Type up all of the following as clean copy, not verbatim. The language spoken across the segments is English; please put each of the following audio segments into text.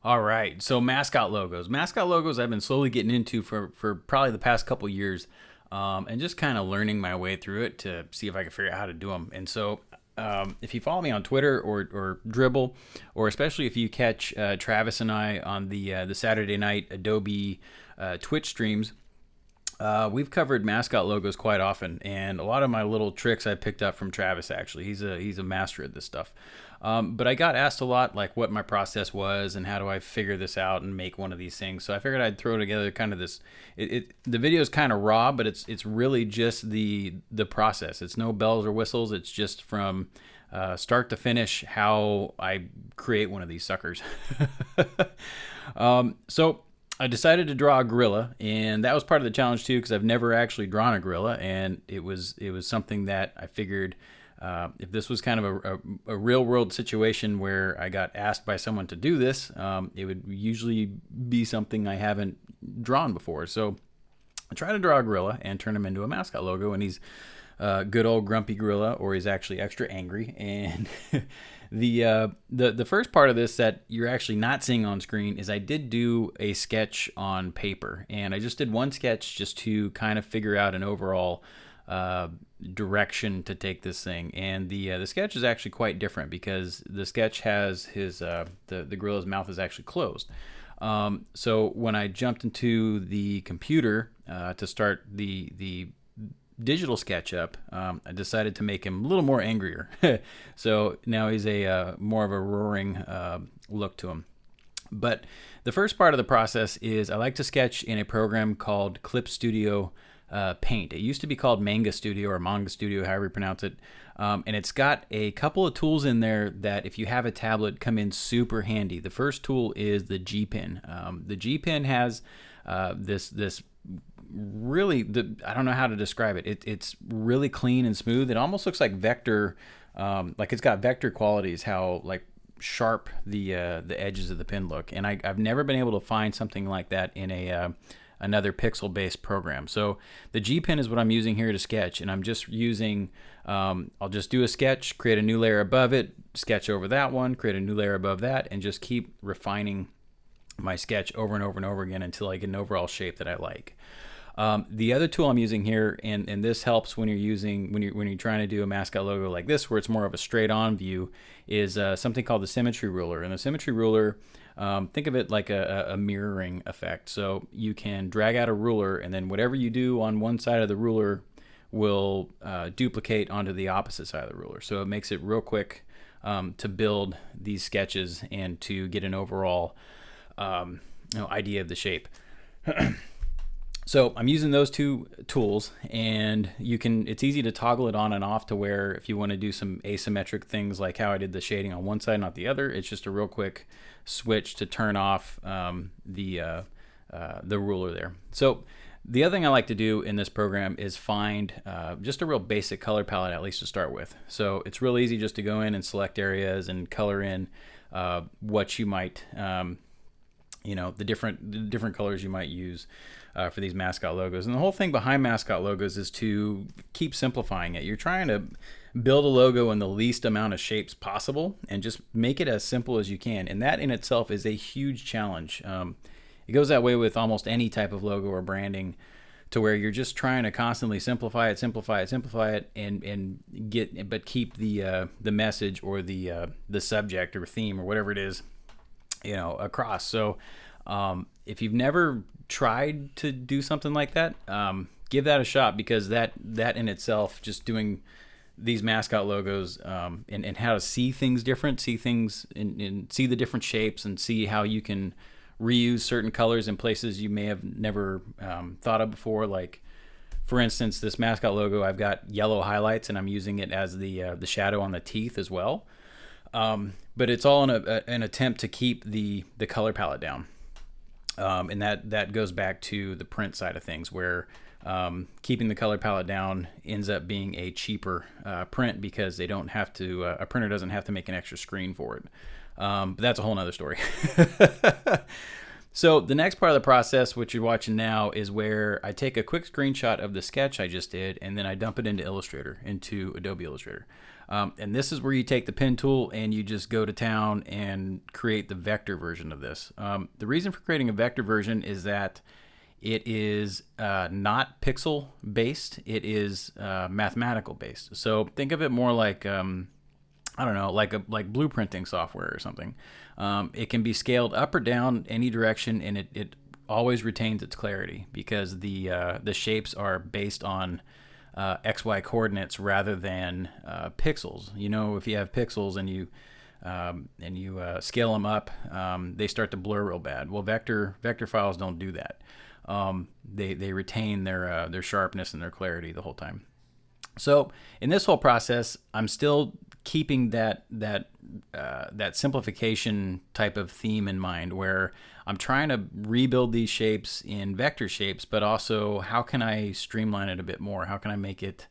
All right, so mascot logos. Mascot logos I've been slowly getting into for probably the past couple years, and just kind of learning my way through it to see if I can figure out how to do them. And so, if you follow me on Twitter or Dribble, or especially if you catch Travis and I on the Saturday night Adobe Twitch streams, we've covered mascot logos quite often, and a lot of my little tricks I picked up from Travis. Actually, he's a master at this stuff. But I got asked a lot, like what my process was and how do I figure this out and make one of these things. So I figured I'd throw together kind of this. The video is kind of raw, but it's really just the process. It's no bells or whistles. It's just from start to finish how I create one of these suckers. So I decided to draw a gorilla, and that was part of the challenge too, because I've never actually drawn a gorilla, and it was something that I figured if this was kind of a real world situation where I got asked by someone to do this, it would usually be something I haven't drawn before. So I try to draw a gorilla and turn him into a mascot logo, and he's good old grumpy gorilla, or he's actually extra angry. And the first part of this that you're actually not seeing on screen is I did do a sketch on paper, and I just did one sketch just to kind of figure out an overall direction to take this thing. And the sketch is actually quite different because the sketch has his the gorilla's mouth is actually closed. So when I jumped into the computer to start the digital sketch up, I decided to make him a little more angrier. So now he's a more of a roaring look to him. But the first part of the process is I like to sketch in a program called Clip Studio Paint. It used to be called Manga Studio or Manga Studio, however you pronounce it. And it's got a couple of tools in there that if you have a tablet come in super handy. The first tool is the G Pen. The G Pen has this really, I don't know how to describe it. It's really clean and smooth. It almost looks like vector, like it's got vector qualities, how like sharp the edges of the pen look. And I've never been able to find something like that in another pixel-based program. So the G Pen is what I'm using here to sketch, and I'm just using, I'll just do a sketch, create a new layer above it, sketch over that one, create a new layer above that, and just keep refining my sketch over and over and over again until I get an overall shape that I like. The other tool I'm using here, and this helps when you're trying to do a mascot logo like this, where it's more of a straight-on view, is something called the symmetry ruler. And the symmetry ruler, think of it like a mirroring effect. So you can drag out a ruler, and then whatever you do on one side of the ruler will duplicate onto the opposite side of the ruler. So it makes it real quick to build these sketches and to get an overall idea of the shape. So I'm using those two tools, and it's easy to toggle it on and off to where if you want to do some asymmetric things like how I did the shading on one side, not the other, it's just a real quick switch to turn off the ruler there. So the other thing I like to do in this program is find just a real basic color palette, at least to start with. So it's real easy just to go in and select areas and color in what you might, the different colors you might use for these mascot logos. And the whole thing behind mascot logos is to keep simplifying it. You're trying to build a logo in the least amount of shapes possible and just make it as simple as you can. And that in itself is a huge challenge. It goes that way with almost any type of logo or branding, to where you're just trying to constantly simplify it, but keep the message or the subject or theme or whatever it is, across. So if you've never tried to do something like that, give that a shot, because that in itself, just doing these mascot logos and how to see things different, see things and see the different shapes, and see how you can reuse certain colors in places you may have never thought of before. Like, for instance, this mascot logo, I've got yellow highlights, and I'm using it as the shadow on the teeth as well. But it's all in an attempt to keep the color palette down. And that goes back to the print side of things, where keeping the color palette down ends up being a cheaper print, because they don't have to, a printer doesn't have to make an extra screen for it. But that's a whole nother story. So the next part of the process, which you're watching now, is where I take a quick screenshot of the sketch I just did, and then I dump it into Illustrator, into Adobe Illustrator. And this is where you take the pen tool and you just go to town and create the vector version of this. The reason for creating a vector version is that it is not pixel based, it is mathematical based. So think of it more like I don't know, like blueprinting software or something. It can be scaled up or down any direction, and it always retains its clarity because the shapes are based on XY coordinates rather than pixels. You know, if you have pixels and you scale them up, they start to blur real bad. Well, vector files don't do that. They retain their sharpness and their clarity the whole time. So in this whole process, I'm still keeping that simplification type of theme in mind, where I'm trying to rebuild these shapes in vector shapes, but also how can I streamline it a bit more? How can I make it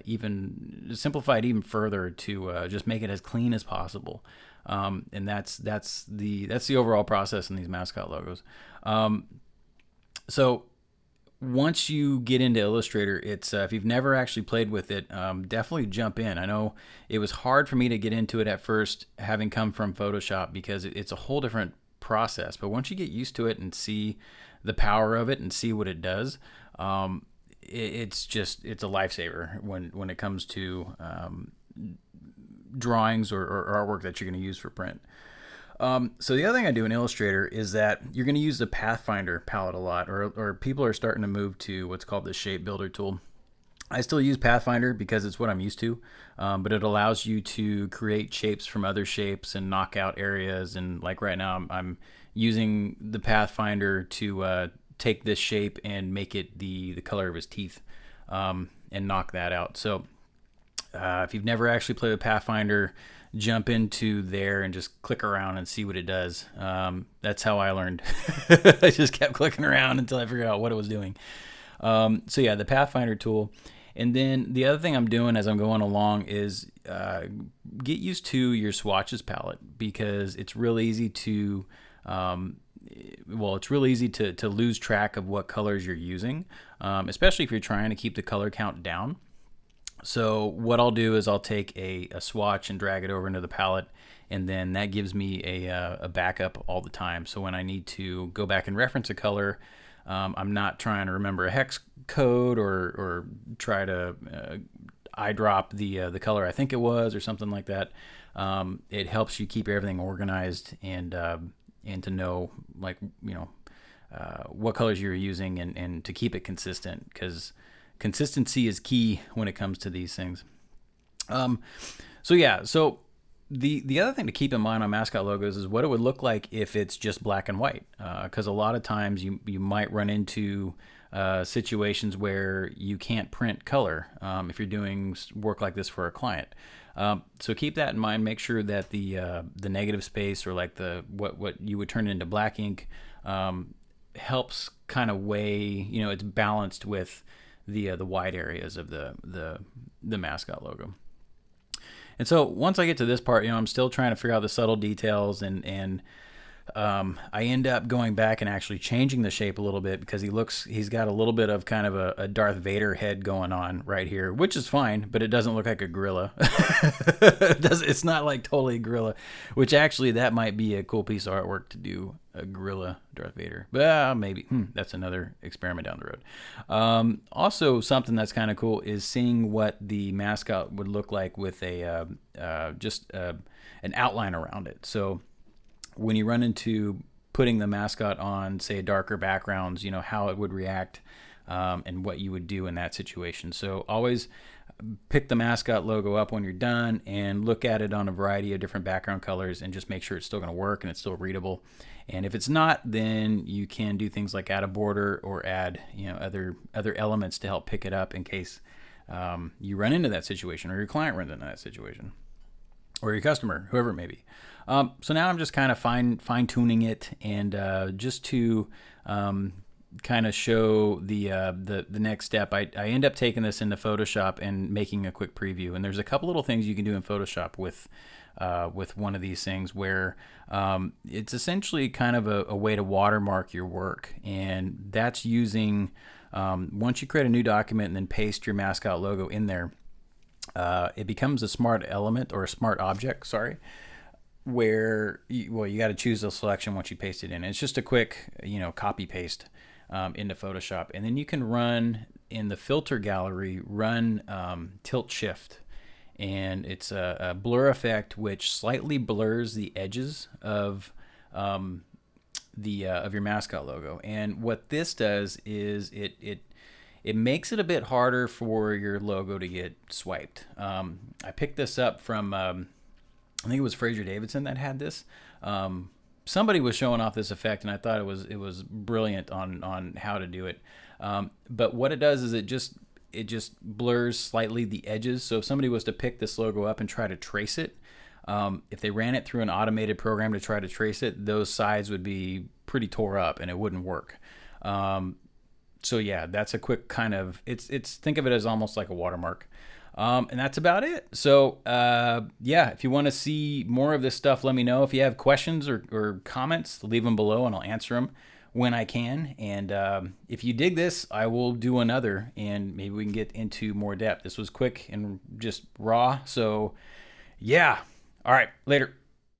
even simplify it even further to just make it as clean as possible? And that's the overall process in these Mascot logos. So once you get into Illustrator, it's if you've never actually played with it, definitely jump in. I know it was hard for me to get into it at first, having come from Photoshop, because it's a whole different process. But once you get used to it and see the power of it and see what it does, it's a lifesaver when it comes to drawings or artwork that you're going to use for print. So the other thing I do in Illustrator is that you're going to use the Pathfinder palette a lot, or people are starting to move to what's called the Shape Builder tool. I still use Pathfinder because it's what I'm used to, but it allows you to create shapes from other shapes and knock out areas. And like right now, I'm using the Pathfinder to take this shape and make it the color of his teeth, and knock that out. So if you've never actually played with Pathfinder, jump into there and just click around and see what it does. That's how I learned. I just kept clicking around until I figured out what it was doing. So yeah, the Pathfinder tool. And then the other thing I'm doing as I'm going along is get used to your swatches palette, because it's real easy to to lose track of what colors you're using, especially if you're trying to keep the color count down. So what I'll do is I'll take a swatch and drag it over into the palette, and then that gives me a backup all the time. So when I need to go back and reference a color, I'm not trying to remember a hex code or try to eyedrop the color I think it was or something like that. It helps you keep everything organized and to know, like, what colors you're using and to keep it consistent, because consistency is key when it comes to these things. So the other thing to keep in mind on Mascot logos is what it would look like if it's just black and white, because a lot of times you might run into situations where you can't print color if you're doing work like this for a client. So keep that in mind. Make sure that the negative space, or like what you would turn into black ink, helps kind of weigh. It's balanced with the wide areas of the Mascot logo. And so once I get to this part, I'm still trying to figure out the subtle details, and I end up going back and actually changing the shape a little bit, because he's got a little bit of kind of a Darth Vader head going on right here, which is fine, but it doesn't look like a gorilla. It's not like totally a gorilla, which actually that might be a cool piece of artwork to do, a gorilla Darth Vader. But maybe that's another experiment down the road. Also, something that's kind of cool is seeing what the mascot would look like with an outline around it. So when you run into putting the mascot on, say, darker backgrounds, how it would react, and what you would do in that situation. So always pick the Mascot logo up when you're done and look at it on a variety of different background colors, and just make sure it's still going to work and it's still readable. And if it's not, then you can do things like add a border or add other elements to help pick it up in case you run into that situation, or your client runs into that situation, or your customer, whoever it may be. So now I'm just kind of fine tuning it, and just to kind of show the next step, I end up taking this into Photoshop and making a quick preview. And there's a couple little things you can do in Photoshop with with one of these things where it's essentially kind of a way to watermark your work. And that's using, once you create a new document and then paste your Mascot logo in there, it becomes a smart element or a smart object, sorry, where you got to choose the selection once you paste it in. It's just a quick, copy paste into Photoshop, and then you can run in the filter gallery, run tilt shift, and it's a blur effect which slightly blurs the edges of your Mascot logo. And what this does is it makes it a bit harder for your logo to get swiped. I picked this up from I think it was Fraser Davidson that had this. Somebody was showing off this effect, and I thought it was brilliant on how to do it. But what it does is it just blurs slightly the edges. So if somebody was to pick this logo up and try to trace it, if they ran it through an automated program to try to trace it, those sides would be pretty tore up and it wouldn't work. So yeah, that's a quick kind of, it's think of it as almost like a watermark. And that's about it. So yeah, if you want to see more of this stuff, let me know. If you have questions or comments, leave them below and I'll answer them when I can. And if you dig this, I will do another and maybe we can get into more depth. This was quick and just raw. So yeah. All right, later.